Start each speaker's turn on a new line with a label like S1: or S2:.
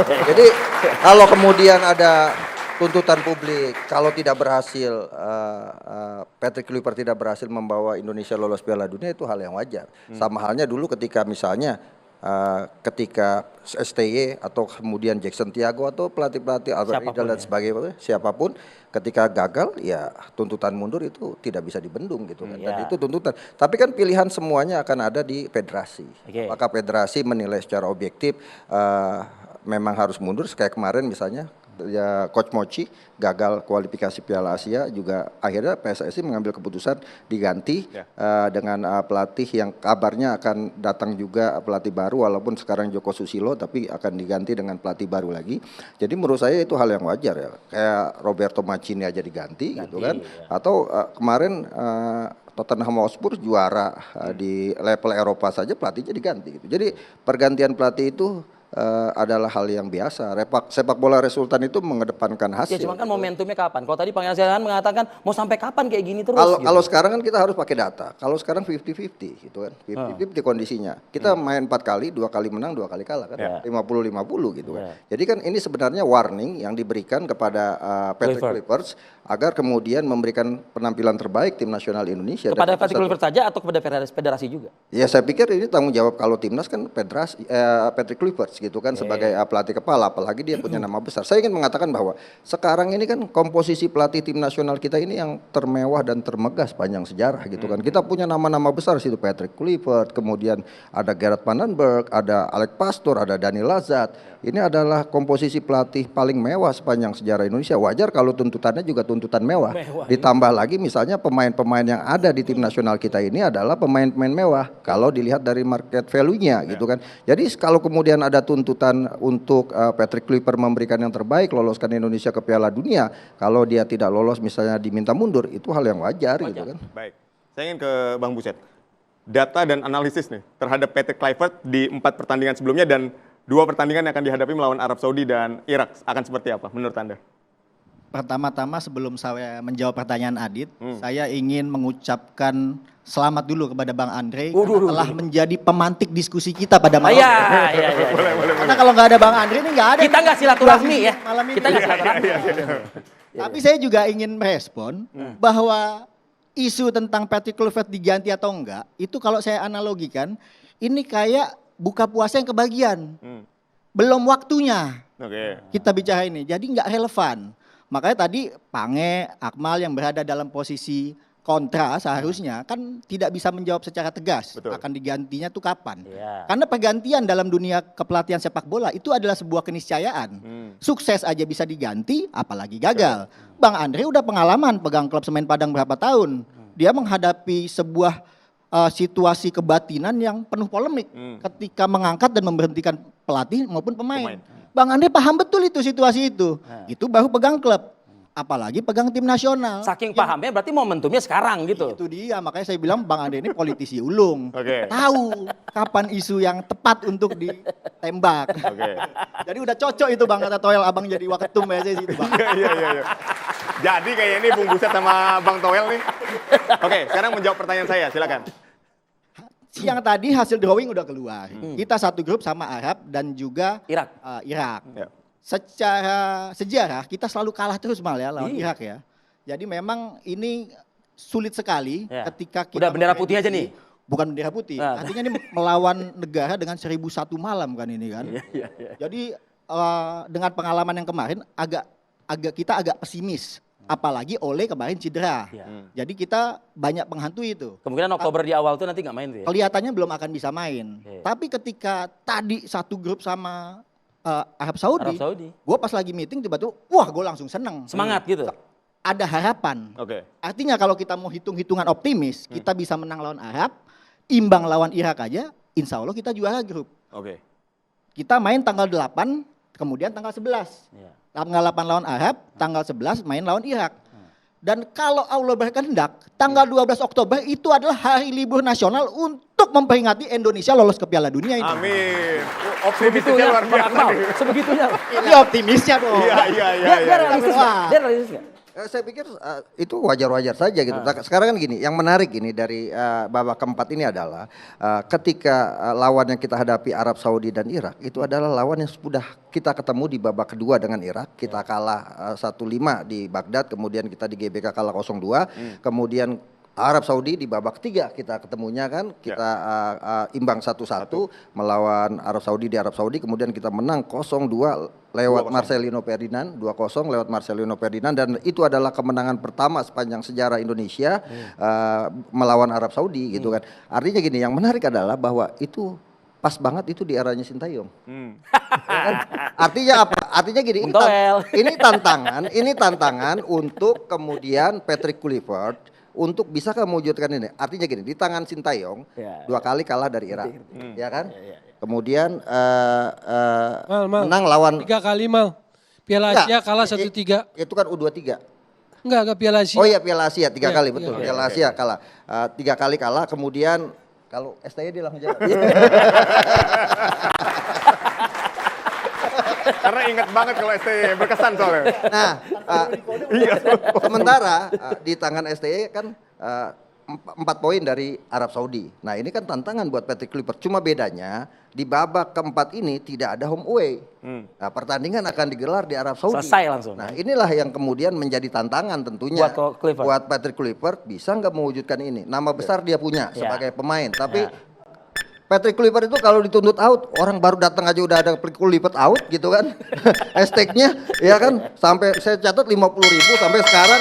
S1: Jadi kalau kemudian ada tuntutan publik, kalau tidak berhasil, Patrick Kluivert tidak berhasil membawa Indonesia lolos Piala Dunia itu hal yang wajar. Sama halnya dulu ketika misalnya ketika STY atau kemudian Jackson Tiago atau pelatih-pelatih Albert Riedel dan sebagainya, siapapun ketika gagal ya tuntutan mundur itu tidak bisa dibendung gitu kan. Dan itu tuntutan. Tapi kan pilihan semuanya akan ada di federasi. Maka federasi menilai secara objektif memang harus mundur kayak kemarin misalnya ya Coach Mochi gagal kualifikasi Piala Asia juga akhirnya PSSI mengambil keputusan diganti dengan pelatih yang kabarnya akan datang juga pelatih baru walaupun sekarang Joko Susilo tapi akan diganti dengan pelatih baru lagi. Jadi menurut saya itu hal yang wajar ya. Kayak Roberto Mancini aja diganti gitu kan. Atau kemarin Tottenham Hotspur juara di level Eropa saja pelatihnya diganti gitu. Jadi pergantian pelatih itu adalah hal yang biasa. Sepak bola resultan itu mengedepankan hasil.
S2: Ya, cuman kan momentumnya kapan? Kalau tadi Pangeran Silakan mengatakan mau sampai kapan kayak gini terus?
S1: Kalau sekarang kan kita harus pakai data. Kalau sekarang 50-50 gitu kan. 50-50 kondisinya. Kita main 4 kali, 2 kali menang, 2 kali kalah kan. 50-50 gitu kan. Jadi kan ini sebenarnya warning yang diberikan kepada Patrick Kluivert agar kemudian memberikan penampilan terbaik tim nasional Indonesia.
S2: Kepada Patrick Kluivert saja atau kepada federasi juga?
S1: Ya saya pikir ini tanggung jawab kalau timnas kan federasi Patrick Kluivert gitu kan sebagai pelatih kepala, apalagi dia punya nama besar. Saya ingin mengatakan bahwa sekarang ini kan komposisi pelatih tim nasional kita ini yang termewah dan termegah sepanjang sejarah gitu kan. Kita punya nama-nama besar situ, Patrick Kluivert, kemudian ada Gerard Vandenberg, ada Alex Pastoor, ada Dani Lazat. Ini adalah komposisi pelatih paling mewah sepanjang sejarah Indonesia. Wajar kalau tuntutannya juga tuntutan mewah. Ditambah lagi misalnya pemain-pemain yang ada di tim nasional kita ini adalah pemain-pemain mewah kalau dilihat dari market value-nya gitu kan. Jadi kalau kemudian ada tuntutan untuk Patrick Kluivert memberikan yang terbaik, loloskan Indonesia ke Piala Dunia, kalau dia tidak lolos misalnya diminta mundur, itu hal yang wajar. Gitu kan.
S3: Baik, saya ingin ke Bang Buset. Data dan analisis nih terhadap Patrick Kluivert di 4 pertandingan sebelumnya dan 2 pertandingan yang akan dihadapi melawan Arab Saudi dan Irak akan seperti apa menurut Anda?
S4: Pertama-tama sebelum saya menjawab pertanyaan Adit, saya ingin mengucapkan selamat dulu kepada Bang Andre telah menjadi pemantik diskusi kita pada malam ini. Karena kalau nggak ada Bang Andre ini nggak ada.
S2: Kita nggak silaturahmi ya.
S4: Malam ini.
S2: Kita nggak silaturahmi.
S4: Tapi saya juga ingin merespon bahwa isu tentang Patrick Kluivert diganti atau enggak, itu kalau saya analogikan, ini kayak buka puasa yang kebagian. Belum waktunya kita bicara ini, jadi nggak relevan. Makanya tadi Pange, Akmal yang berada dalam posisi kontra seharusnya kan tidak bisa menjawab secara tegas. Akan digantinya tuh kapan. Karena pergantian dalam dunia kepelatihan sepak bola itu adalah sebuah keniscayaan. Sukses aja bisa diganti, apalagi gagal. Bang Andre udah pengalaman pegang klub Semen Padang berapa tahun. Dia menghadapi sebuah situasi kebatinan yang penuh polemik ketika mengangkat dan memberhentikan pelatih maupun pemain. Bang Andre paham betul itu situasi itu. Itu baru pegang klub. Apalagi pegang tim nasional.
S2: Saking pahamnya berarti momentumnya sekarang gitu.
S4: Itu dia, makanya saya bilang Bang Andre ini politisi ulung. Tahu kapan isu yang tepat untuk ditembak. Jadi udah cocok itu Bang kata Toel abang jadi waketum ya sih itu Bang.
S3: Iya. Jadi kayak ini Bung Buset sama Bang Toel nih. Oke, sekarang menjawab pertanyaan saya, silakan.
S4: Siang tadi hasil drawing udah keluar. Kita satu grup sama Arab dan juga Irak. Secara sejarah kita selalu kalah terus ya lawan Irak ya. Jadi memang ini sulit sekali ketika kita
S2: udah bendera putih aja nih.
S4: Bukan bendera putih. Artinya ini melawan negara dengan 1001 malam kan ini kan. Jadi dengan pengalaman yang kemarin kita agak pesimis. Apalagi Ole kemarin cedera. Jadi kita banyak menghantui itu.
S2: Kemungkinan Oktober di awal tuh nanti nggak main tuh ya?
S4: Kelihatannya belum akan bisa main. Tapi ketika tadi satu grup sama Arab Saudi. Gue pas lagi meeting tiba-tiba, wah gue langsung seneng.
S2: Semangat gitu?
S4: Ada harapan. Artinya kalau kita mau hitung-hitungan optimis, kita bisa menang lawan Arab, imbang lawan Irak aja, insya Allah kita juara grup. Kita main tanggal 8, kemudian tanggal 11. Tanggal 8 lawan Arab, tanggal 11 main lawan Irak. Dan kalau Allah berkehendak, tanggal 12 Oktober itu adalah hari libur nasional untuk memperingati Indonesia lolos ke Piala Dunia itu.
S3: Amin. Optimisnya luar biasa.
S2: Sebegitunya.
S4: Ini optimisnya dong.
S3: Iya.
S2: Dia realistis nggak?
S1: Saya pikir itu wajar-wajar saja gitu. Sekarang kan gini, yang menarik ini dari babak keempat ini adalah ketika lawan yang kita hadapi Arab Saudi dan Irak itu adalah lawan yang sudah kita ketemu di babak kedua dengan Irak. Kita kalah 1-5 di Baghdad, kemudian kita di GBK kalah 0-2, kemudian Arab Saudi di babak ketiga kita ketemunya kan, kita imbang 1-1 melawan Arab Saudi di Arab Saudi, kemudian kita menang 0-2 lewat Marcelino Ferdinand, 2-0 lewat Marcelino Ferdinand, dan itu adalah kemenangan pertama sepanjang sejarah Indonesia melawan Arab Saudi gitu kan. Artinya gini, yang menarik adalah bahwa itu pas banget itu di eranya Sintayong. Ya kan? Artinya apa? Artinya gini, ini tantangan untuk kemudian Patrick Kluivert untuk bisa mewujudkan ini. Artinya gini, di tangan Sintayong 2 kali kalah dari Irak, ya kan? Kemudian menang lawan
S5: 3 kali Mal. Piala Asia kalah 1-3.
S1: Itu kan U23.
S5: Enggak Piala Asia.
S1: Oh iya, Piala Asia 3 kali,
S5: Iya,
S1: betul.
S5: iya.
S1: Piala Asia kalah 3 kali kalah, kemudian kalau STY dia langsung jawab.
S3: Karena ingat banget kalau STY berkesan soalnya.
S1: Nah, sementara di tangan STY kan 4 poin dari Arab Saudi. Nah, ini kan tantangan buat Patrick Kluivert. Cuma bedanya di babak keempat ini tidak ada home away. Nah, pertandingan akan digelar di Arab Saudi.
S2: Selesai langsung.
S1: Nah, inilah yang kemudian menjadi tantangan tentunya
S2: Buat Kluivert.
S1: buat Patrick Kluivert, bisa nggak mewujudkan ini. Nama besar dia punya sebagai pemain, tapi Patrick Kluivert itu kalau dituntut out, orang baru datang aja udah ada Kluivert out gitu kan. Hashtagnya ya kan, sampai saya catat 50.000 sampai sekarang